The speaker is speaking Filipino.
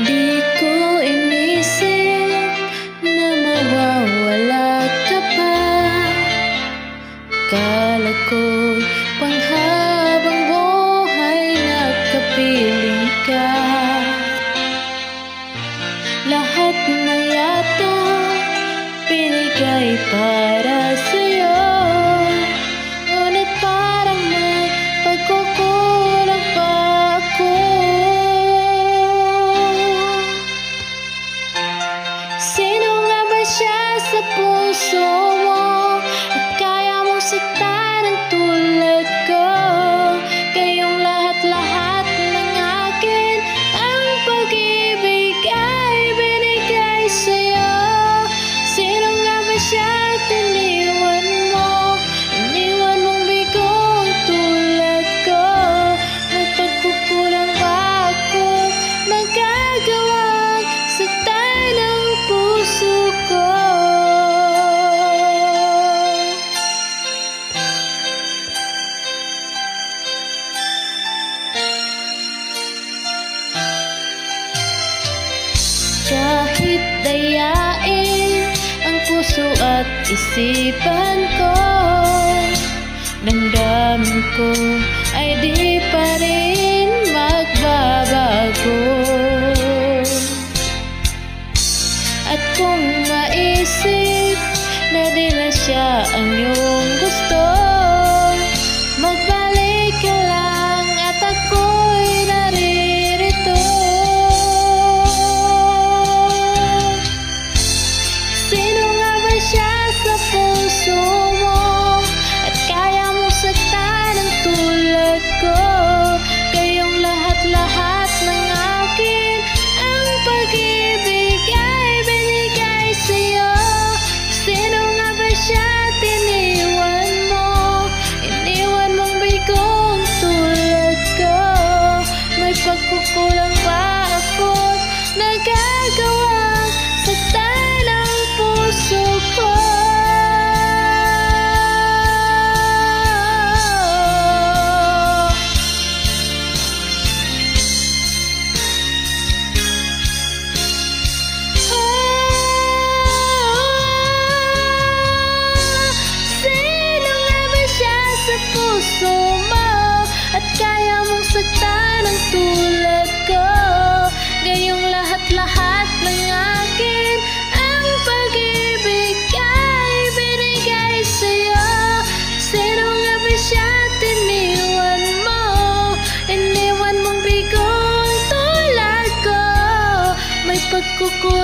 Di ko inisip na mawawala ka pa. Kala ko'y panghabang buhay nakapiling ka. Lahat na yata binigay para sa'yo, ngunit parang may pagkukulang pa ako. Sino nga ba siya sa puso mo at kaya mong saktan ang tulad ko? Kayong lahat-lahat ng akin, ang pag-ibig ay binigay sa'yo. Sino nga ba siya at iniwan mo? Iniwan mong bigong tulad ko. May pagkukulang ba ako? Nagagawang saktan ang puso ko. Kahit dayain ang puso at isipan ko, damdamin ko ay di pa rin magbabago. At kung maisip na di na siya ang iyong gusto, magbalik ka lang at ako'y naririto. Sino nga ba siya sa puso mo at kaya mong saktan ang tulad ko? Kayong lahat-lahat ng akin, ang pag-ibig ay binigay sa'yo. Sino nga ba siya at iniwan mo? Iniwan mong bigong tulad ko. May pagkukulang ba ako? Nagagawang saktan ang puso ko. Sino nga ba siya sa puso mo at kaya mong saktan ang tulad ko? Gayong lahat-lahat ng akin, ang pag-ibig ay binigay sa'yo. Sino nga ba siya at iniwan mo? Iniwan mong bigong tulad ko. May pagkukulang